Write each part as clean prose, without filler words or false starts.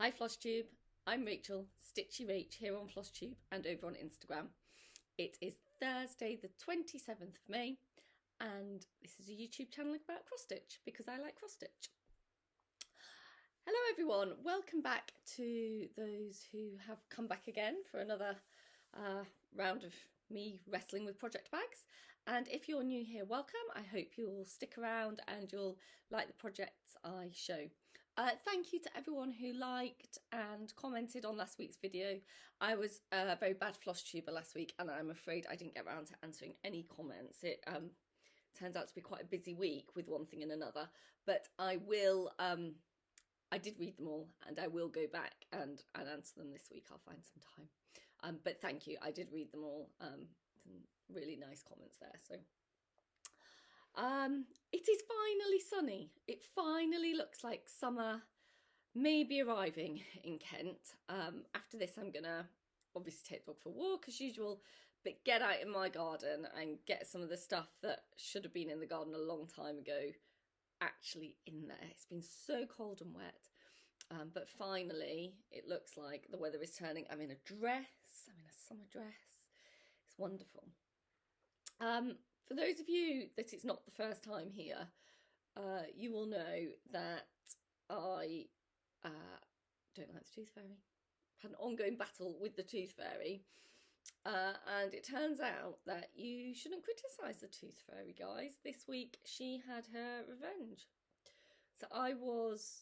Hi Flosstube, I'm Rachel, Stitchy Rach here on Flosstube and over on Instagram. It is Thursday the 27th of May and this is a YouTube channel about cross stitch because I like cross stitch. Hello everyone, welcome back to those who have come back again for another round of me wrestling with project bags, and if you're new here, welcome. I hope you'll stick around and you'll like the projects I show. Thank you to everyone who liked and commented on last week's video. I was a very bad Flosstuber last week and I'm afraid I didn't get around to answering any comments. It turns out to be quite a busy week with one thing and another, but I will I did read them all and I will go back and answer them this week. I'll find some time. But thank you. I did read them all. Some really nice comments there. So it is finally sunny. It finally looks like summer may be arriving in Kent. After this, I'm going to obviously take the dog for a walk as usual, but get out in my garden and get some of the stuff that should have been in the garden a long time ago actually in there. It's been so cold and wet, but finally it looks like the weather is turning. I'm in a dress, I'm in a summer dress. It's wonderful. For those of you that it's not the first time here, you will know that I don't like the tooth fairy. I've had an ongoing battle with the tooth fairy. And it turns out that you shouldn't criticise the tooth fairy, guys. This week she had her revenge. So I was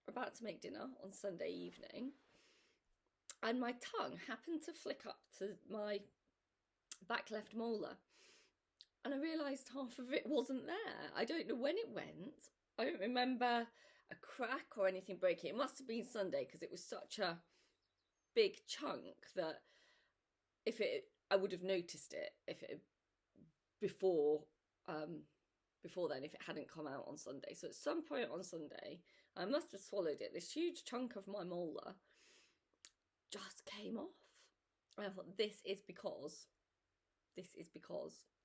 about to make dinner on Sunday evening and my tongue happened to flick up to my back left molar and I realised half of it wasn't there. I don't know when it went. I don't remember a crack or anything breaking. It must have been Sunday because it was such a big chunk that I would have noticed it before then if it hadn't come out on Sunday. So at some point on Sunday, I must have swallowed it. This huge chunk of my molar just came off. And I thought, this is because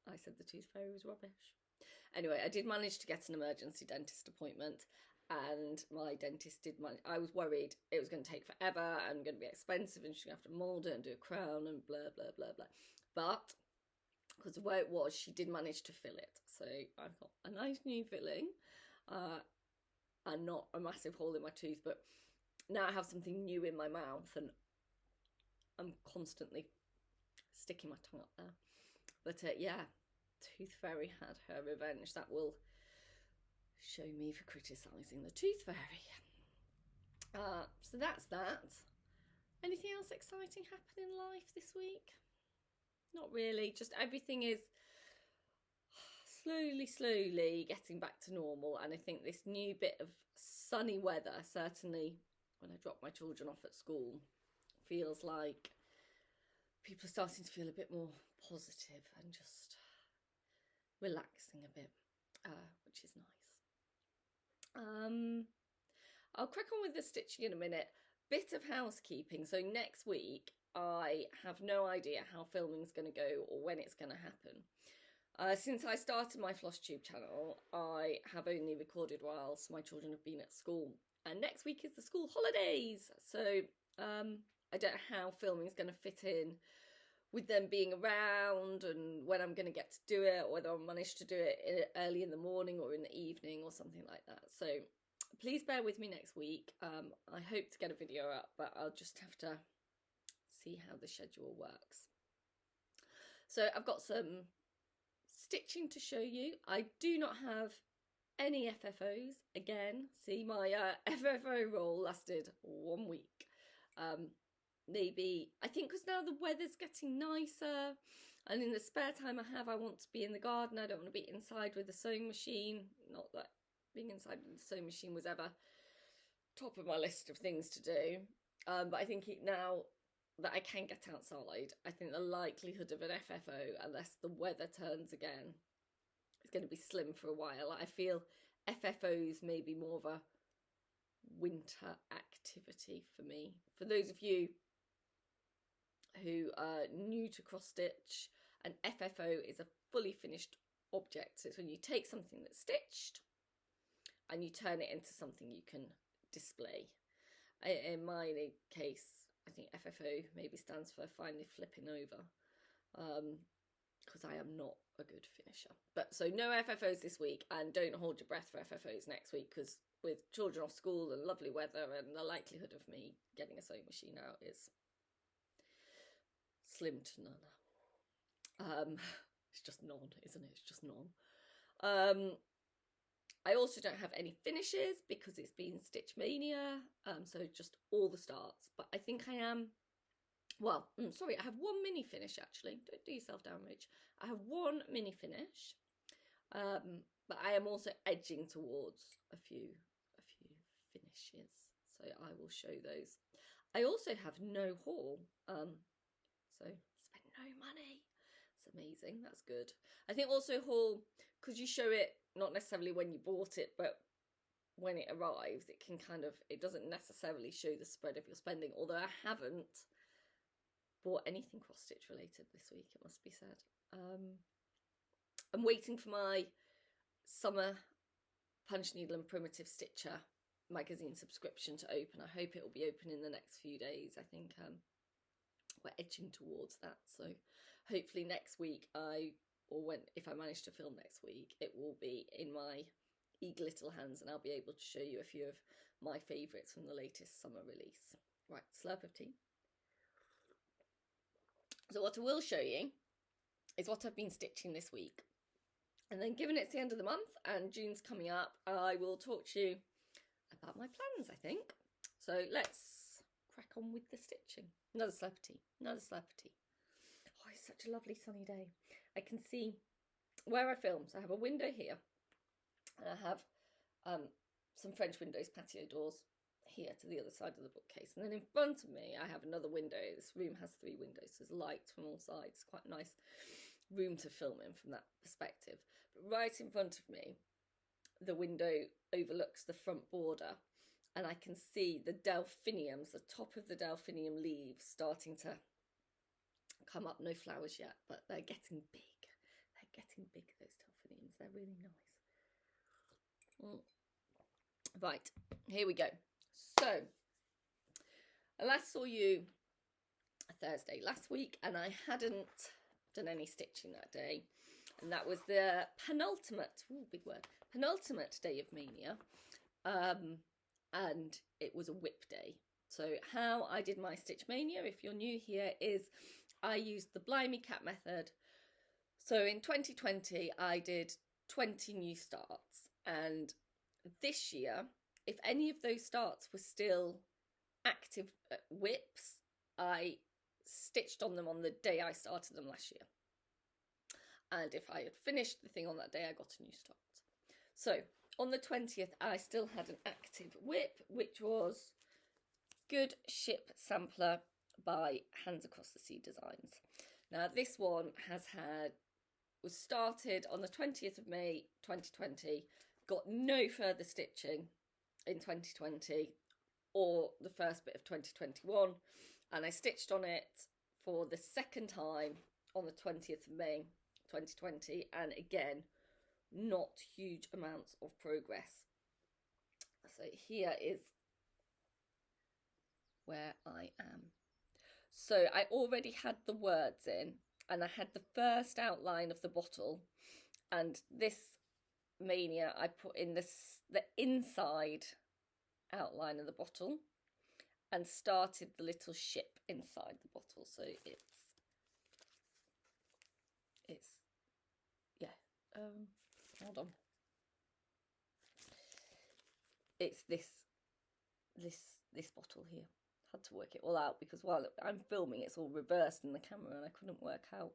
I said the tooth fairy was rubbish. Anyway, I did manage to get an emergency dentist appointment. And my dentist I was worried it was going to take forever and going to be expensive and she's going to have to mould it and do a crown and blah, blah, blah, blah. But because of where it was, she did manage to fill it. So I've got a nice new filling and not a massive hole in my tooth. But now I have something new in my mouth and I'm constantly sticking my tongue up there. But yeah, tooth fairy had her revenge. That will show me for criticising the tooth fairy. So that's that. Anything else exciting happen in life this week? Not really, just everything is slowly getting back to normal, and I think this new bit of sunny weather, certainly when I drop my children off at school, feels like people are starting to feel a bit more positive and just relaxing a bit, which is nice. I'll crack on with the stitching in a minute. Bit of housekeeping. So next week I have no idea how filming's going to go or when it's going to happen. Since I started my Flosstube channel, I have only recorded whilst my children have been at school. And next week is the school holidays. So I don't know how filming's going to fit in with them being around and when I'm going to get to do it, or whether I'll manage to do it early in the morning or in the evening or something like that. So please bear with me next week. I hope to get a video up, but I'll just have to see how the schedule works. So I've got some stitching to show you. I do not have any FFOs. Again, see, my FFO roll lasted 1 week. Maybe, I think because now the weather's getting nicer and in the spare time I want to be in the garden. I don't want to be inside with the sewing machine. Not that being inside with the sewing machine was ever top of my list of things to do. But I think now that I can get outside, I think the likelihood of an FFO, unless the weather turns again, is going to be slim for a while. I feel FFOs may be more of a winter activity for me. For those of you who are new to cross stitch, an FFO is a fully finished object. So it's when you take something that's stitched and you turn it into something you can display. In my case, I think FFO maybe stands for finally flipping over, because I am not a good finisher. But so no FFOs this week, and don't hold your breath for FFOs next week, because with children off school and lovely weather, and the likelihood of me getting a sewing machine out is slim to none. It's just none, isn't it? It's just none. I also don't have any finishes because it's been Stitch Mania, so just all the starts. But I think I am, well, sorry, I have one mini finish actually. Don't do yourself down, Rich. I have one mini finish, but I am also edging towards a few finishes, so I will show those. I also have no haul, so spend no money. It's amazing. That's good. I think also haul, because you show it not necessarily when you bought it, but when it arrives, it can kind of, it doesn't necessarily show the spread of your spending, although I haven't bought anything cross stitch related this week, it must be said. I'm waiting for my summer punch needle and primitive stitcher magazine subscription to open. I hope it will be open in the next few days. I think we're edging towards that, so hopefully next week if I manage to film next week, it will be in my eager little hands and I'll be able to show you a few of my favourites from the latest summer release. Right, slurp of tea. So what I will show you is what I've been stitching this week. And then given it's the end of the month and June's coming up, I will talk to you about my plans, I think. So let's crack on with the stitching. Another slurp of tea, another slurp of tea. Oh, it's such a lovely sunny day. I can see where I film. So I have a window here and I have some French windows, patio doors here to the other side of the bookcase. And then in front of me, I have another window. This room has 3 windows. So there's light from all sides. Quite a nice room to film in from that perspective. But right in front of me, the window overlooks the front border. And I can see the delphiniums, the top of the delphinium leaves starting to come up. No flowers yet, but they're getting big. They're getting big, those delphiniums. They're really nice. Right, here we go. So, I last saw you Thursday last week, and I hadn't done any stitching that day. And that was the penultimate, big word, penultimate day of Maynia. And it was a WIP day. So how I did my Stitch Mania, if you're new here, is I used the Blimey Cat method. So in 2020, I did 20 new starts. And this year, if any of those starts were still active WIPs, I stitched on them on the day I started them last year. And if I had finished the thing on that day, I got a new start. So on the 20th, I still had an active WIP, which was Good Ship Sampler by Hands Across the Sea Designs. Now this one was started on the 20th of May 2020, got no further stitching in 2020 or the first bit of 2021, and I stitched on it for the second time on the 20th of May 2020, and again, not huge amounts of progress. So here is where I am. So I already had the words in, and I had the first outline of the bottle, and this Maynia I put in the inside outline of the bottle and started the little ship inside the bottle. So it's yeah, hold on, it's this bottle here. Had to work it all out because while I'm filming, it's all reversed in the camera and I couldn't work out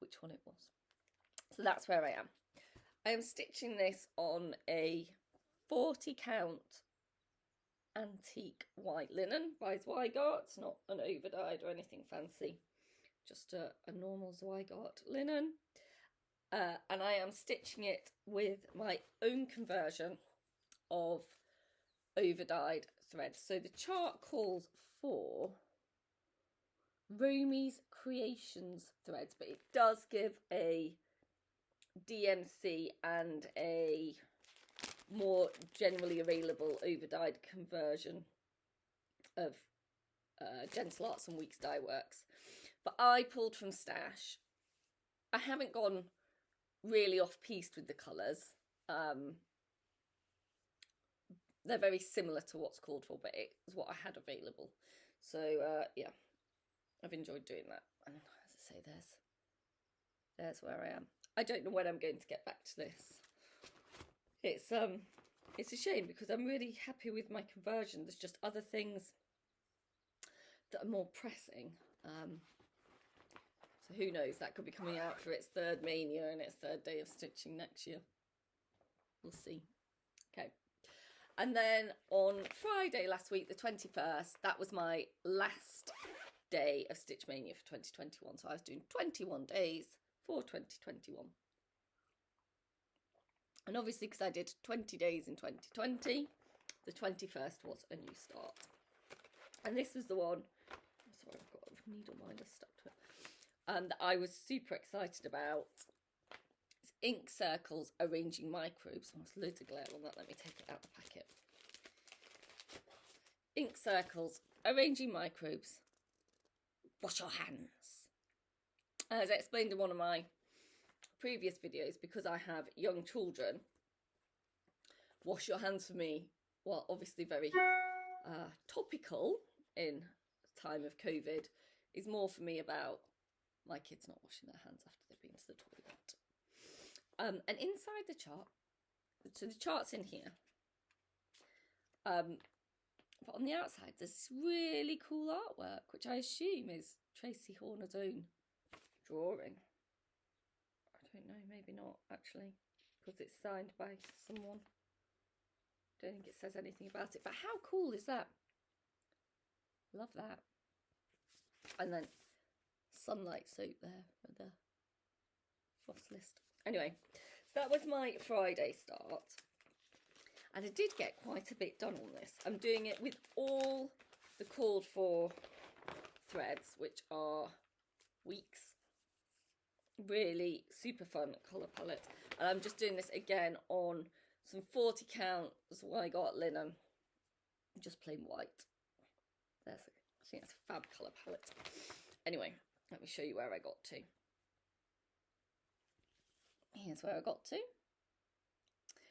which one it was. So that's where I am. I am stitching this on a 40 count antique white linen by Zweigart. It's not an overdyed or anything fancy, just a normal Zweigart linen. And I am stitching it with my own conversion of overdyed threads. So the chart calls for Romy's Creations threads, but it does give a DMC and a more generally available overdyed conversion of Gentle Arts and Weeks Dye Works, but I pulled from Stash. I haven't gone really off-piste with the colours. They're very similar to what's called for, but it was what I had available. So yeah, I've enjoyed doing that. And as I say, there's where I am. I don't know when I'm going to get back to this. It's a shame because I'm really happy with my conversion. There's just other things that are more pressing. So who knows, that could be coming out for its third Maynia and its third day of stitching next year. We'll see. Okay. And then on Friday last week, the 21st, that was my last day of Stitch Maynia for 2021. So I was doing 21 days for 2021. And obviously, because I did 20 days in 2020, the 21st was a new start. And this was the one, sorry, I've got a needle minder stuck to it, that I was super excited about. It's Ink Circles Arranging Microbes. Oh, there's loads of glare on that. Let me take it out of the packet. Ink Circles Arranging Microbes. Wash your hands. As I explained in one of my previous videos, because I have young children, wash your hands for me, well, obviously very topical in time of COVID, is more for me about my kids not washing their hands after they've been to the toilet. And inside the chart, so the chart's in here, but on the outside there's this really cool artwork, which I assume is Tracy Horner's own drawing. I don't know, maybe not actually, because it's signed by someone. Don't think it says anything about it, but how cool is that? Love that. And then sunlight soap there for the floss list. Anyway, so that was my Friday start. And I did get quite a bit done on this. I'm doing it with all the called for threads, which are Weeks. Really super fun colour palette. And I'm just doing this again on some 40 count WIPGO linen. Just plain white. I think that's a fab colour palette. Anyway, let me show you where I got to. Here's where I got to,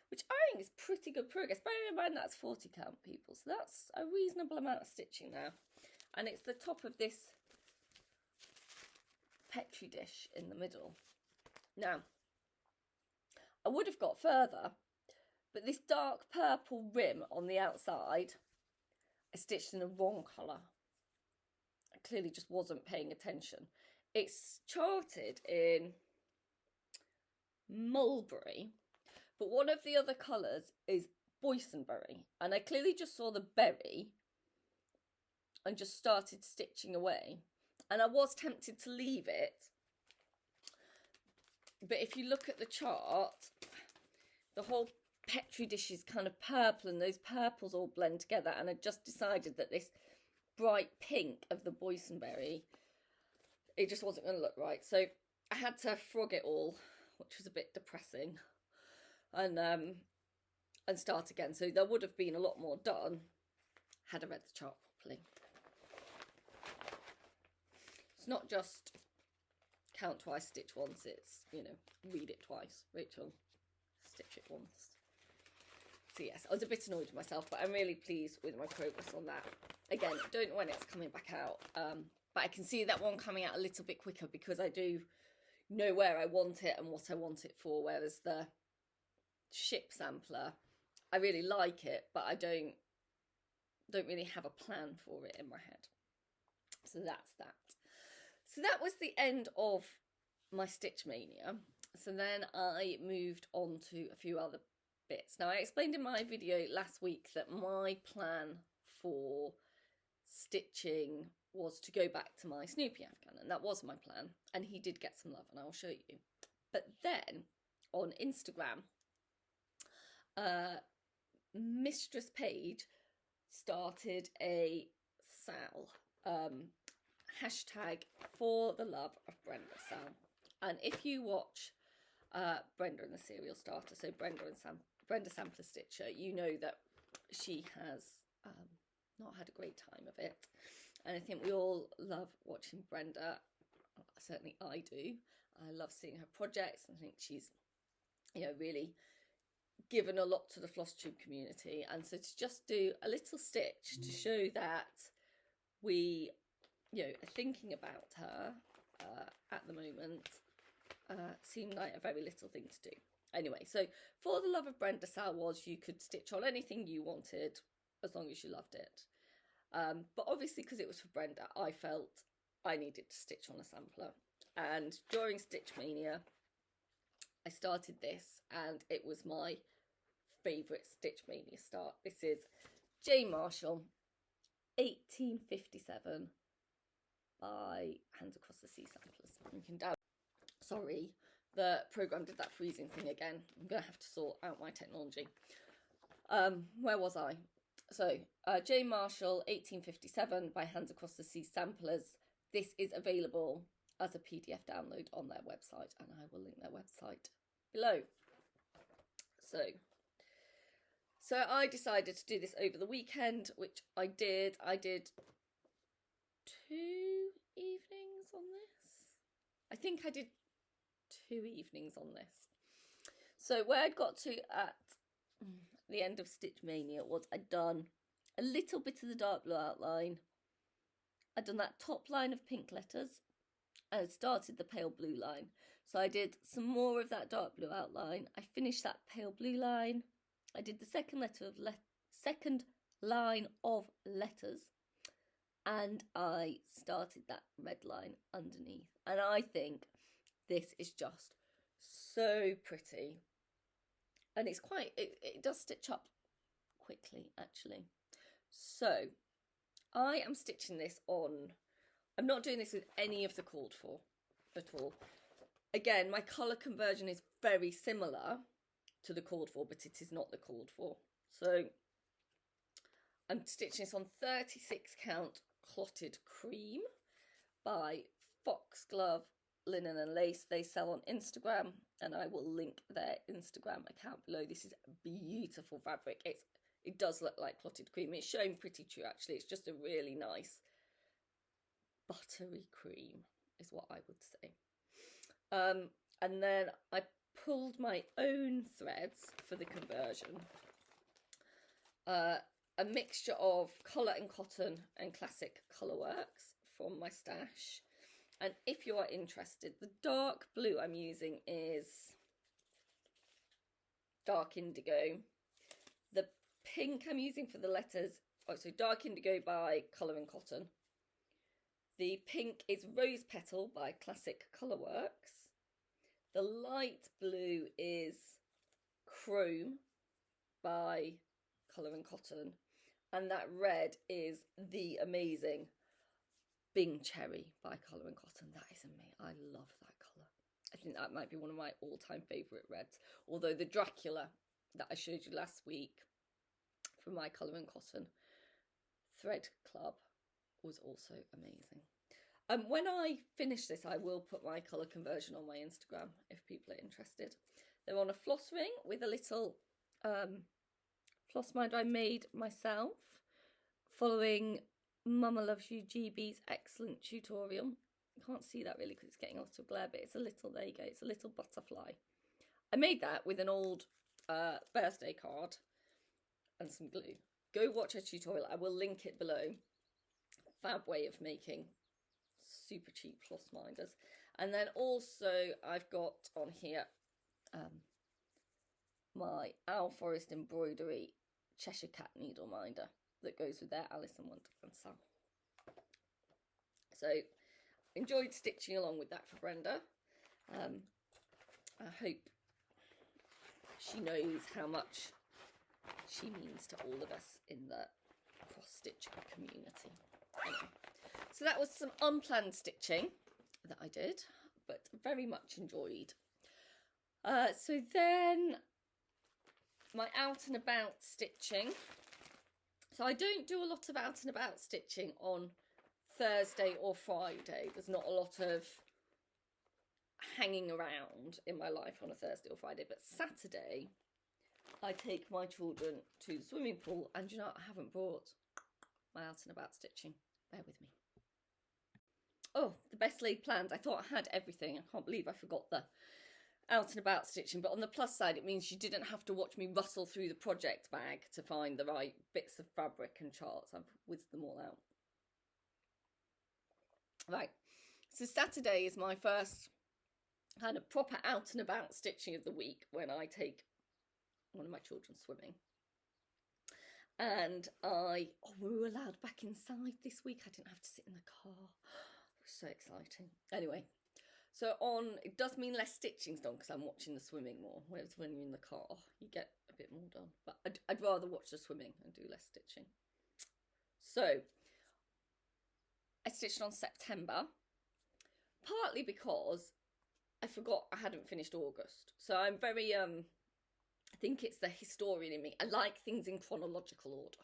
which I think is pretty good progress. Bearing in mind that's 40 count, people, so that's a reasonable amount of stitching now. And it's the top of this Petri dish in the middle. Now, I would have got further, but this dark purple rim on the outside, I stitched in the wrong colour. I clearly just wasn't paying attention. It's charted in mulberry, but one of the other colours is boysenberry, and I clearly just saw the berry and just started stitching away. And I was tempted to leave it, but if you look at the chart, the whole Petri dish is kind of purple, and those purples all blend together, and I just decided that this bright pink of the boysenberry, it just wasn't going to look right. So I had to frog it all, which was a bit depressing, and start again. So there would have been a lot more done had I read the chart properly. It's not just count twice, stitch once. It's, you know, read it twice. Rachel, stitch it once. So yes, I was a bit annoyed with myself, but I'm really pleased with my progress on that. Again, I don't know when it's coming back out, but I can see that one coming out a little bit quicker because I do know where I want it and what I want it for, whereas the ship sampler, I really like it, but I don't really have a plan for it in my head. So that's that. So that was the end of my Stitch Mania. So then I moved on to a few other bits. Now, I explained in my video last week that my plan for stitching was to go back to my Snoopy Africa, and that was my plan, and he did get some love, and I'll show you. But then on Instagram, Mistress Page started a sale, hashtag for the Love of Brenda sale. And if you watch Brenda and the Serial Starter, so Brenda Sampler Stitcher, you know that she has not had a great time of And I think we all love watching Brenda. Certainly I do. I love seeing her projects. I think she's, you know, really given a lot to the Flosstube community. And so to just do a little stitch to show that we, you know, are thinking about her at the moment seemed like a very little thing to do. Anyway, so for the Love of Brenda style was you could stitch on anything you wanted as long as you loved it. But obviously, because it was for Brenda, I felt I needed to stitch on a sampler. And during Stitch Mania, I started this, and it was my favourite Stitch Mania start. This is Jane Marshall, 1857 by Hands Across the Sea Samplers. You can download. Sorry, the programme did that freezing thing again. I'm going to have to sort out my technology. Where was I? So, Jane Marshall, 1857 by Hands Across the Sea Samplers. This is available as a PDF download on their website, and I will link their website below. So I decided to do this over the weekend, which I did. I did 2 evenings on this. I think I did 2 evenings on this. So where I'd got to at the end of Stitch Mania was I'd done a little bit of the dark blue outline. I'd done that top line of pink letters and I'd started the pale blue line. So I did some more of that dark blue outline. I finished that pale blue line. I did the second line of letters, and I started that red line underneath. And I think this is just so pretty. And it's quite, it does stitch up quickly, actually. So I am stitching this on, I'm not doing this with any of the called for at all. Again, my colour conversion is very similar to the called for, but it is not the called for. So I'm stitching this on 36 count clotted cream by Foxglove Linen and Lace. They sell on Instagram, and I will link their Instagram account below. This is a beautiful fabric. It does look like clotted cream. It's showing pretty true, actually. It's just a really nice buttery cream is what I would say. And then I pulled my own threads for the conversion. A mixture of colour and cotton and classic colourworks from my stash. And if you are interested, the dark blue I'm using is dark indigo. The pink I'm using for the letters, so dark indigo by Colour and Cotton. The pink is Rose Petal by Classic Colourworks. The light blue is Chrome by Colour and Cotton. And that red is the amazing Bing Cherry by Colour and Cotton. That is amazing. I love that colour. I think that might be one of my all-time favourite reds. Although the Dracula that I showed you last week from my Colour and Cotton Thread Club was also amazing. When I finish this, I will put my colour conversion on my Instagram if people are interested. They're on a floss ring with a little floss mind I made myself following Momma Loves You GB's excellent tutorial. You can't see that really because it's getting a lot of glare, but it's a little, there you go, it's a little butterfly. I made that with an old birthday card and some glue. Go watch her tutorial. I will link it below. Fab way of making super cheap floss minders. And then also I've got on here my Owl Forest embroidery Cheshire Cat needle minder that goes with their Alice in Wonderland song. So enjoyed stitching along with that for Brenda. I hope she knows how much she means to all of us in the cross stitch community. Anyway, so that was some unplanned stitching that I did, but very much enjoyed. So then my out and about stitching. So I don't do a lot of out and about stitching on Thursday or Friday. There's not a lot of hanging around in my life on a Thursday or Friday, but Saturday I take my children to the swimming pool, and you know, I haven't brought my out and about stitching. bear with me. Oh, the best laid plans. I thought I had everything. I can't believe I forgot the out and about stitching, but on the plus side, it means you didn't have to watch me rustle through the project bag to find the right bits of fabric and charts. I've whizzed them all out. Right, so Saturday is my first kind of proper out and about stitching of the week, when I take one of my children swimming. And we were allowed back inside this week. I didn't have to sit in the car. It was so exciting. Anyway, so it does mean less stitching's done because I'm watching the swimming more. Whereas when you're in the car, you get a bit more done. But I'd rather watch the swimming and do less stitching. So I stitched on September, partly because I forgot I hadn't finished August. So I'm very, I think it's the historian in me. I like things in chronological order.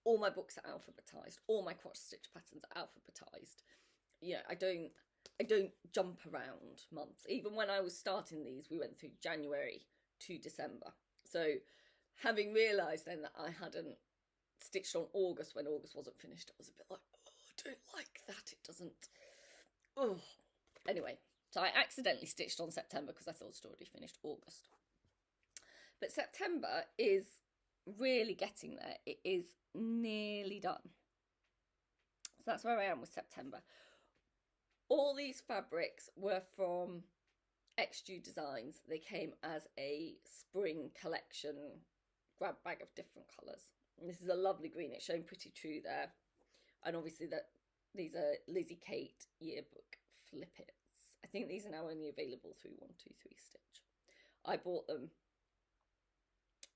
All my books are alphabetised. All my cross stitch patterns are alphabetised. Yeah, I don't jump around months. Even when I was starting these, we went through January to December. So having realised then that I hadn't stitched on August when August wasn't finished, I was a bit like, oh, I don't like that. It doesn't. Oh. Anyway, so I accidentally stitched on September because I thought I'd already finished August. But September is really getting there. It is nearly done. So that's where I am with September. All these fabrics were from XG Designs. They came as a spring collection grab bag of different colours. And this is a lovely green. It's showing pretty true there. And obviously these are Lizzie Kate yearbook flippets. I think these are now only available through 123 Stitch. I bought them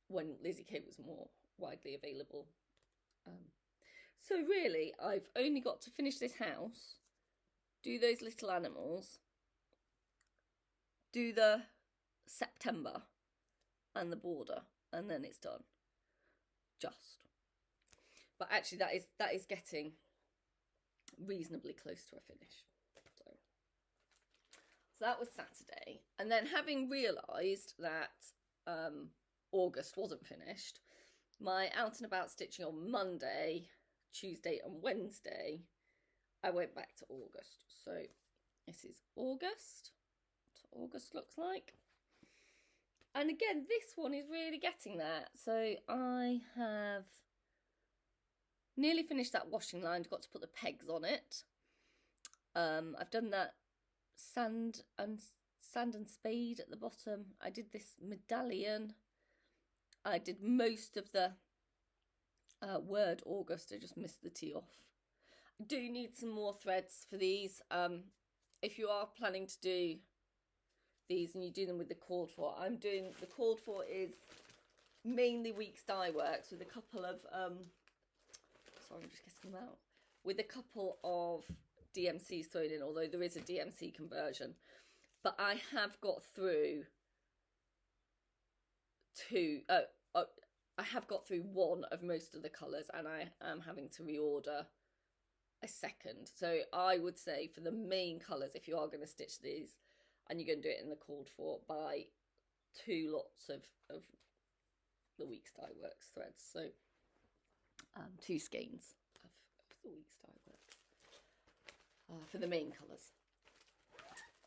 when Lizzie Kate was more widely available. So really, I've only got to finish this house, do those little animals, do the September and the border, and then it's done. Just. But actually that is getting reasonably close to a finish. So that was Saturday. And then having realised that August wasn't finished, my out and about stitching on Monday, Tuesday and Wednesday, I went back to August. So this is August. That's what August looks like. And again, this one is really getting there. So I have nearly finished that washing line. Got to put the pegs on it. I've done that sand and spade at the bottom. I did this medallion. I did most of the word August. I just missed the T off. I do need some more threads for these. If you are planning to do these and you do them with the called for, I'm doing the called for is mainly Weeks Dye Works with a couple of sorry, I'm just getting them out, with a couple of DMCs thrown in, although there is a DMC conversion. But I have got through I have got through one of most of the colours, and I am having to reorder a second. So I would say for the main colours, if you are going to stitch these and you're going to do it in the called for, buy 2 lots of the Weeks Dye Works threads. So 2 skeins of the Weeks Dye Works for the main colours.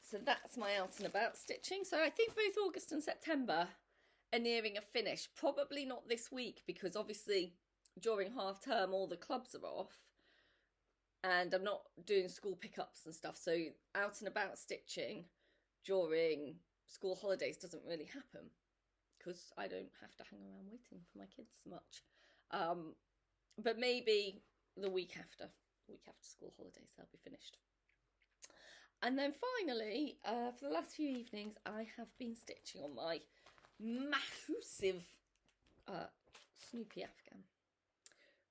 So that's my out and about stitching. So I think both August and September are nearing a finish. Probably not this week because obviously during half term all the clubs are off and I'm not doing school pickups and stuff. So out and about stitching during school holidays doesn't really happen because I don't have to hang around waiting for my kids much. But maybe the week after school holidays, they'll be finished. And then finally, for the last few evenings, I have been stitching on my massive Snoopy Africa.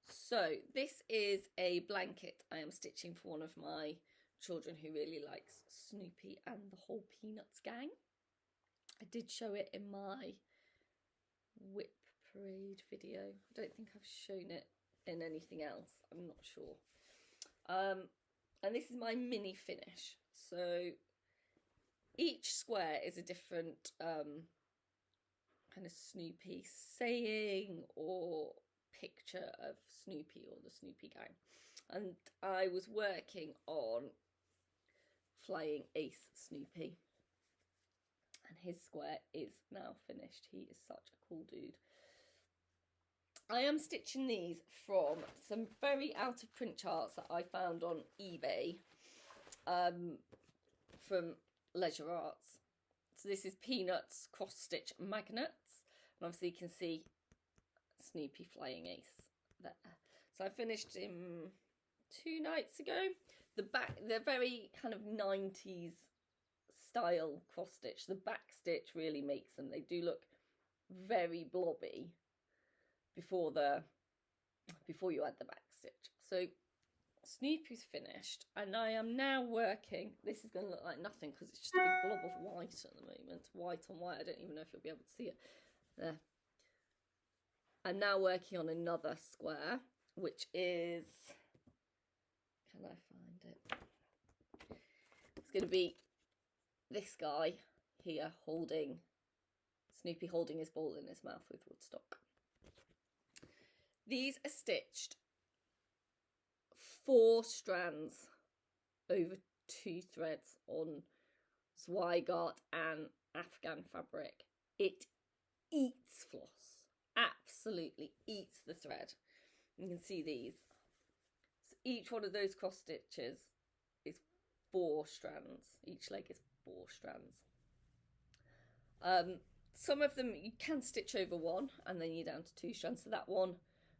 So this is a blanket I am stitching for one of my children who really likes Snoopy and the whole Peanuts gang. I did show it in my whip parade video. I don't think I've shown it in anything else. I'm not sure. And this is my mini finish. So each square is a different kind of Snoopy saying or picture of Snoopy or the Snoopy gang. and I was working on Flying Ace Snoopy, and his square is now finished. He is such a cool dude. I am stitching these from some very out of print charts that I found on eBay from Leisure Arts. So this is Peanuts cross stitch magnets, and obviously you can see Snoopy Flying Ace there. So I finished him 2 nights ago. The back, they're very kind of 90s style cross stitch. The back stitch really makes them. They do look very blobby before you add the back stitch. So Snoopy's finished, and I am now working. This is going to look like nothing because it's just a big blob of white at the moment. White on white. I don't even know if you'll be able to see it there. I'm now working on another square, which is, can I find it? It's going to be this guy here holding, Snoopy holding his ball in his mouth with woodstock. These are stitched 4 strands over 2 threads on Zweigart and Afghan fabric. It eats floss, absolutely eats the thread. You can see these. So each one of those cross stitches is 4 strands. Each leg is 4 strands. Some of them you can stitch over 1 and then you're down to 2 strands. So that one,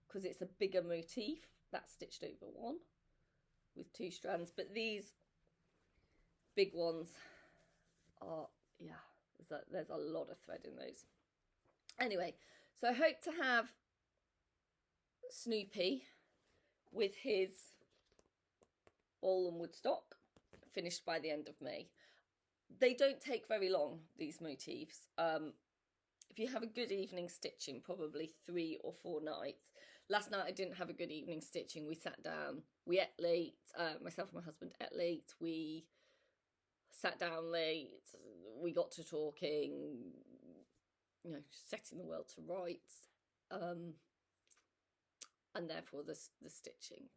because it's a bigger motif, that's stitched over 1 with 2 strands. But these big ones are, yeah, there's a lot of thread in those. Anyway, so I hope to have Snoopy with his ball and woodstock finished by the end of May. They don't take very long, these motifs. If you have a good evening stitching, probably 3 or 4 nights. Last night I didn't have a good evening stitching. We sat down, we ate late, myself and my husband ate late, we sat down late, we got to talking, you know, setting the world to rights, and therefore the stitching,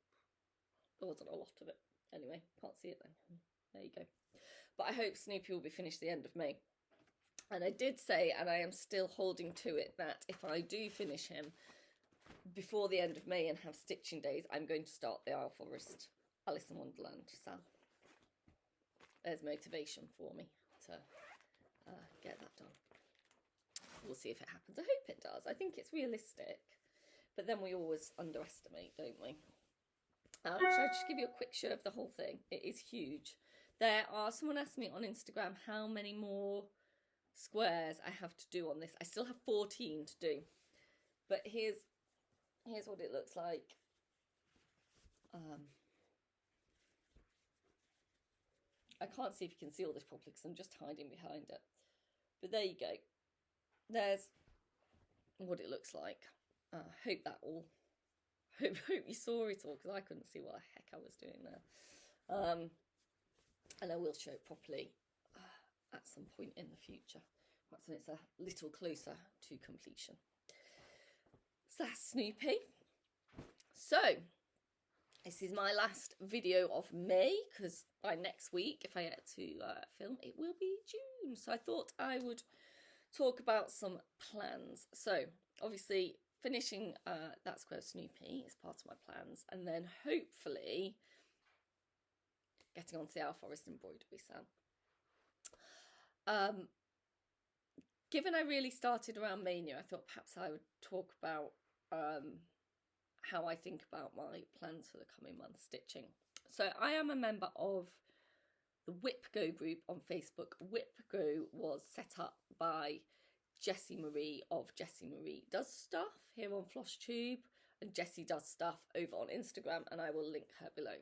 there wasn't a lot of it. Anyway, can't see it then. There you go. But I hope Snoopy will be finished the end of May. And I did say, and I am still holding to it, that if I do finish him before the end of May and have stitching days, I'm going to start the Isle Forest Alice in Wonderland. So there's motivation for me to get that done. We'll see if it happens. I hope it does. I think it's realistic. But then we always underestimate, don't we? Shall I just give you a quick show of the whole thing? It is huge. Someone asked me on Instagram how many more squares I have to do on this. I still have 14 to do. But here's what it looks like. I can't see if you can see all this properly because I'm just hiding behind it. But there you go. There's what it looks like. Hope you saw it all, because I couldn't see what the heck I was doing there. And I will show it properly at some point in the future. Perhaps when it's a little closer to completion. So that's Snoopy. So this is my last video of May, because by next week, if I get to film, it will be June. So I thought I would talk about some plans. So obviously finishing that square of Snoopy is part of my plans, and then hopefully getting onto the Isle Forest embroidery sale. Given I really started around Maynia, I thought perhaps I would talk about how I think about my plans for the coming month stitching. So I am a member of the WIPGO group on Facebook. WIPGO was set up by Jessie Marie of Jessie Marie Does Stuff here on Flosstube, and Jessie does stuff over on Instagram, and I will link her below.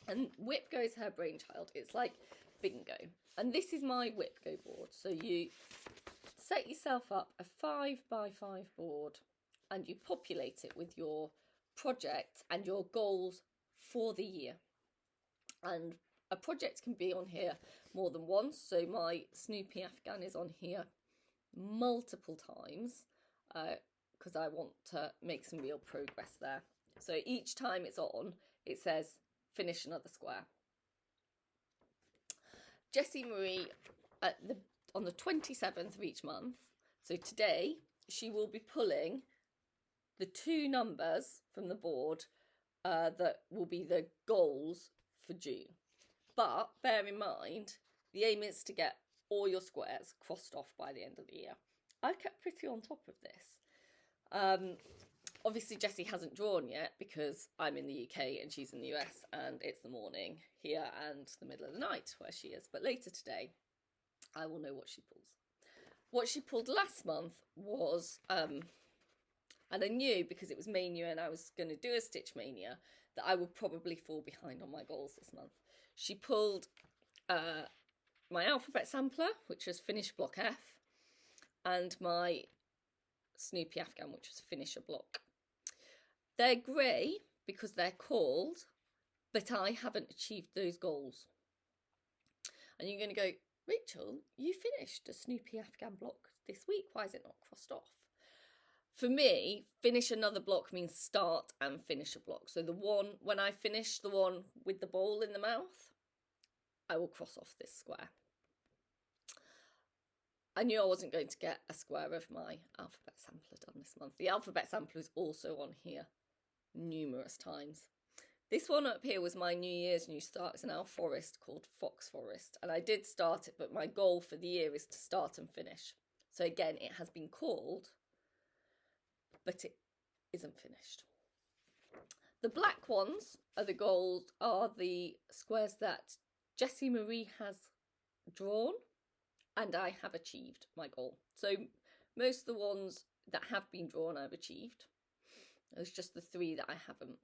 And WIPGO is her brainchild. It's like bingo. And this is my WIPGO board. So you set yourself up a 5x5 board and you populate it with your project and your goals for the year. And a project can be on here more than once. So my Snoopy Afghan is on here multiple times because I want to make some real progress there. So each time it's on, it says finish another square. Jessie Marie on the 27th of each month, so today, she will be pulling the 2 numbers from the board that will be the goals for June. But bear in mind, the aim is to get all your squares crossed off by the end of the year. I've kept pretty on top of this. Obviously, Jessie hasn't drawn yet because I'm in the UK and she's in the US, and it's the morning here and the middle of the night where she is. But later today, I will know what she pulls. What she pulled last month was, and I knew because it was Maynia and I was going to do a Stitch Mania, that I would probably fall behind on my goals this month. She pulled my alphabet sampler, which was finish block F, and my Snoopy Africa, which was finish a block. They're grey because they're called, but I haven't achieved those goals. And you're going to go, Rachel, you finished a Snoopy Afghan block this week. Why is it not crossed off? For me, finish another block means start and finish a block. So the one, when I finish the one with the bowl in the mouth, I will cross off this square. I knew I wasn't going to get a square of my alphabet sampler done this month. The alphabet sampler is also on here numerous times. This one up here was my New Year's new start. It's an elf forest called Fox Forest. And I did start it, but my goal for the year is to start and finish. So again, it has been called, but it isn't finished. The black ones are the gold, are the squares that Jessie Marie has drawn, and I have achieved my goal. So most of the ones that have been drawn I've achieved. There's just the 3 that I haven't.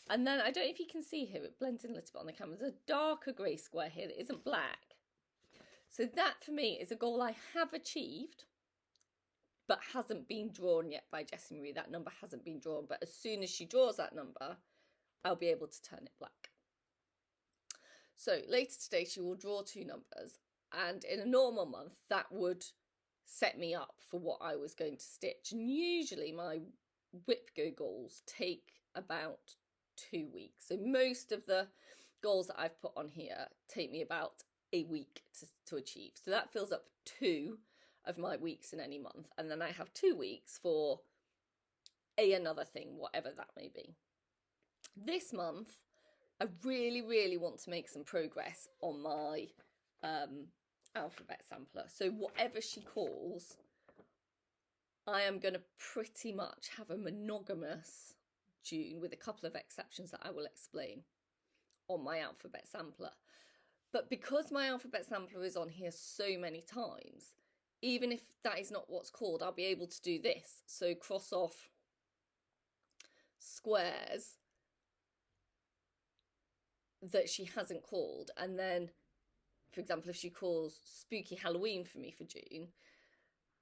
And then I don't know if you can see here, it blends in a little bit on the camera. There's a darker grey square here that isn't black. So that for me is a goal I have achieved, but hasn't been drawn yet by Jessie Marie. That number hasn't been drawn, but as soon as she draws that number, I'll be able to turn it black. So later today, she will draw 2 numbers. And in a normal month, that would set me up for what I was going to stitch. And usually my WIPGO goals take about 2 weeks. So most of the goals that I've put on here take me about a week to achieve. So that fills up 2 of my weeks in any month. And then I have 2 weeks for another thing, whatever that may be. This month, I really, really want to make some progress on my alphabet sampler. So whatever she calls, I am going to pretty much have a monogamous June, with a couple of exceptions that I will explain, on my alphabet sampler. But because my alphabet sampler is on here so many times, even if that is not what's called, I'll be able to do this. So cross off squares that she hasn't called, and then, for example, if she calls Spooky Halloween for me for June,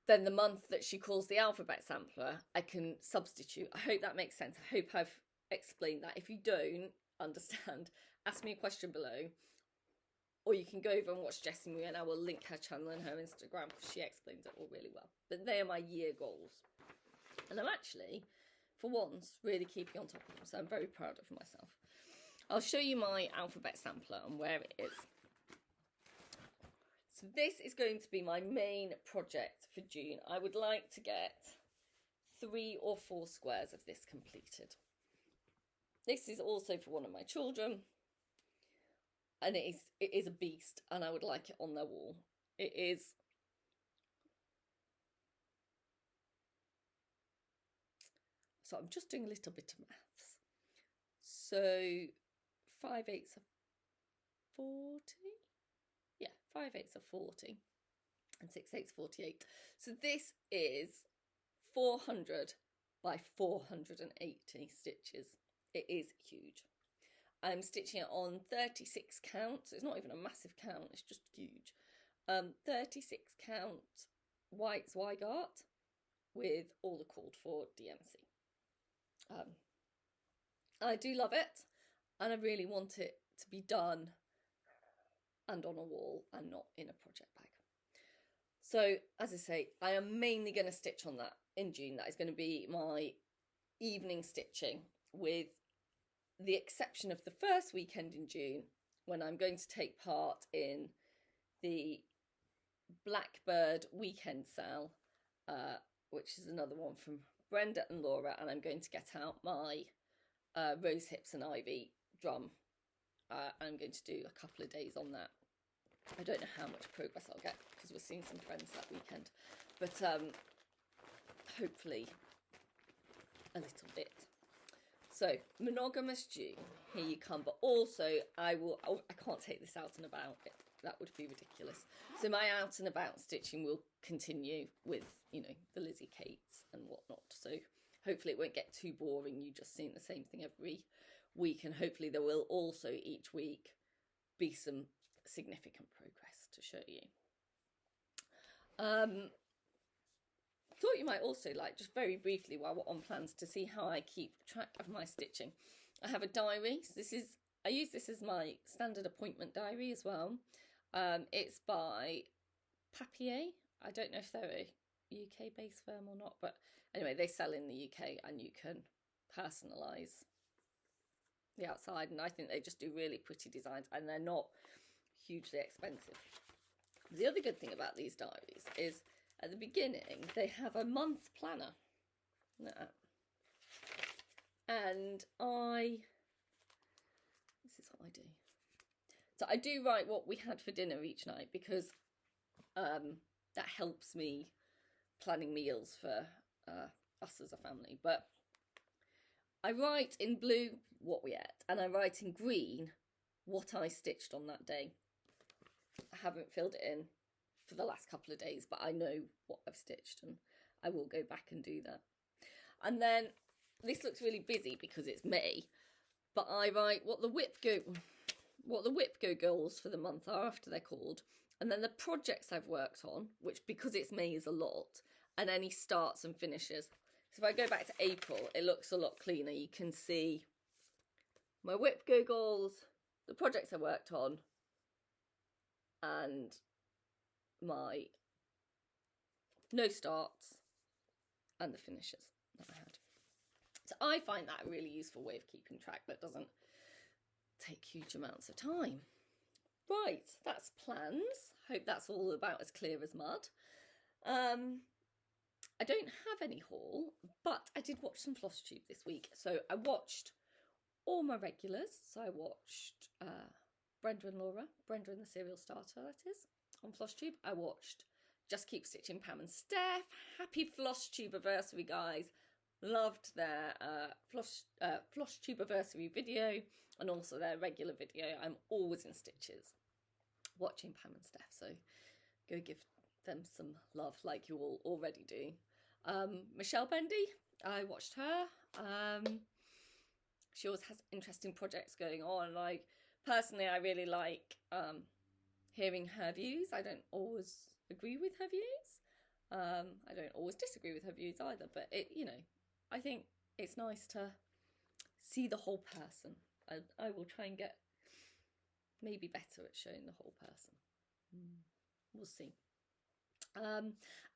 then the month that she calls the alphabet sampler, I can substitute. I hope that makes sense. I hope I've explained that. If you don't understand, ask me a question below, or you can go over and watch Jessie Marie, and I will link her channel and her Instagram because she explains it all really well. But they are my year goals. And I'm actually, for once, really keeping on top of them, so I'm very proud of myself. I'll show you my alphabet sampler and where it is. So this is going to be my main project for June. I would like to get 3 or 4 squares of this completed. This is also for one of my children, and it is a beast, and I would like it on their wall. It is so I'm just doing a little bit of maths. So 5 8s are 40. Yeah, 5 8s are 40 and 6 8s 48. So this is 400 by 480 stitches. It is huge. I'm stitching it on 36 count, so it's not even a massive count, it's just huge. 36 count white Zweigart with all the called for DMC. I do love it, and I really want it to be done and on a wall and not in a project bag. So as I say, I am mainly going to stitch on that in June. That is going to be my evening stitching with the exception of the first weekend in June, when I'm going to take part in the Blackbird weekend sale, which is another one from Brenda and Laura, and I'm going to get out my Rose Hips and Ivy drum. I'm going to do a couple of days on that. I don't know how much progress I'll get because we're seeing some friends that weekend, but hopefully a little bit. So, monogamous June, here you come. But also, I can't take this out and about. That would be ridiculous. So my out and about stitching will continue with, you know, the Lizzie Kates and whatnot. So hopefully it won't get too boring, you just seeing the same thing every week. And hopefully there will also each week be some significant progress to show you. Thought you might also like, just very briefly while we're on plans, to see how I keep track of my stitching. I have a diary. So I use this as my standard appointment diary as well. It's by Papier. I don't know if they're a UK based firm or not, but anyway, they sell in the UK and you can personalise the outside, and I think they just do really pretty designs and they're not hugely expensive. The other good thing about these diaries is at the beginning they have a month planner. And this is what I do. So I do write what we had for dinner each night because that helps me planning meals for us as a family. But I write in blue what we ate, and I write in green what I stitched on that day. I haven't filled it in for the last couple of days, but I know what I've stitched and I will go back and do that. And then this looks really busy because it's May, but I write what the WIPGO goals for the month are, after they're called, and then the projects I've worked on, which because it's May is a lot, and any starts and finishes. So if I go back to April, it looks a lot cleaner. You can see my WIPGO goals, the projects I worked on, and my no starts and the finishes that I had. So I find that a really useful way of keeping track that doesn't take huge amounts of time. Right, that's plans. Hope that's all about as clear as mud. I don't have any haul, but I did watch some Flosstube this week. So I watched all my regulars. So I watched Brenda and Laura, Brenda and the Serial Starter, that is, on Flosstube. I watched Just Keep Stitching, Pam and Steph. Happy Flosstube anniversary, guys. Loved their Flosstube anniversary video and also their regular video. I'm always in stitches watching Pam and Steph, so go give them some love like you all already do. Michelle Bendy, I watched her. She always has interesting projects going on. Like, personally, I really like hearing her views. I don't always agree with her views. I don't always disagree with her views either, but I think it's nice to see the whole person. I will try and get maybe better at showing the whole person. We'll see.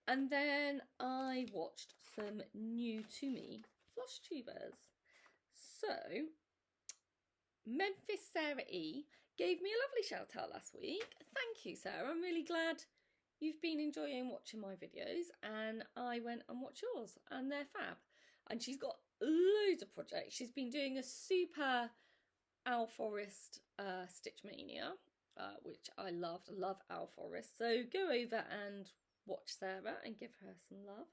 And then I watched some new to me Flosstubers. So, Memphis Sarah E gave me a lovely shout out last week. Thank you, Sarah. I'm really glad you've been enjoying watching my videos, and I went and watched yours, and they're fab. And she's got loads of projects. She's been doing a super Owl Forest Stitch Mania, which I loved. I love Owl Forest. So go over and watch Sarah and give her some love.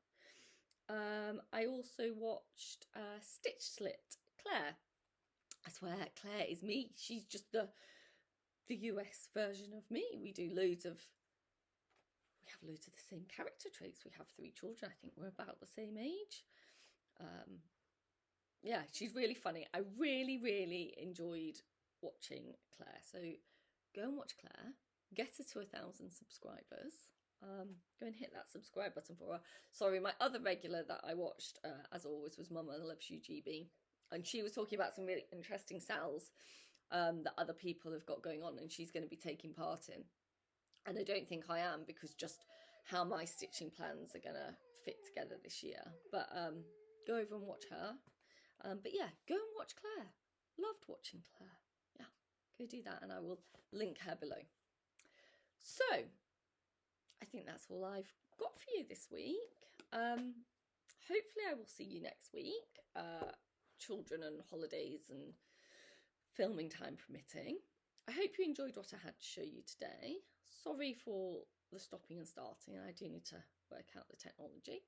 I also watched StitchedLit Claire. I swear, Claire is me. She's just the US version of me. We have loads of the same character traits. We have 3 children. I think we're about the same age. Yeah, she's really funny. I really, really enjoyed watching Claire. So go and watch Claire. Get her to 1,000 subscribers. Go and hit that subscribe button for her. Sorry, my other regular that I watched, as always, was Momma Loves You GB. And she was talking about some really interesting sales that other people have got going on, and she's going to be taking part in. And I don't think I am, because just how my stitching plans are going to fit together this year. But go over and watch her. But yeah, go and watch Claire. loved watching Claire. Yeah, go do that and I will link her below. So I think that's all I've got for you this week. Hopefully I will see you next week, children and holidays and filming time permitting. I hope you enjoyed what I had to show you today. Sorry for the stopping and starting. I do need to work out the technology.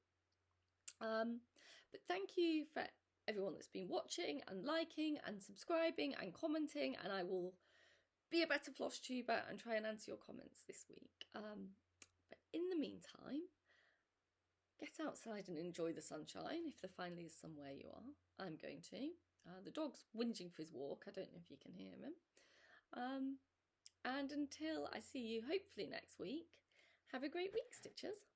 But thank you for everyone that's been watching and liking and subscribing and commenting, and I will be a better Flosstuber and try and answer your comments this week. But in the meantime, get outside and enjoy the sunshine if there finally is somewhere you are. I'm going to. The dog's whinging for his walk. I don't know if you can hear him. And until I see you hopefully next week, have a great week, Stitchers.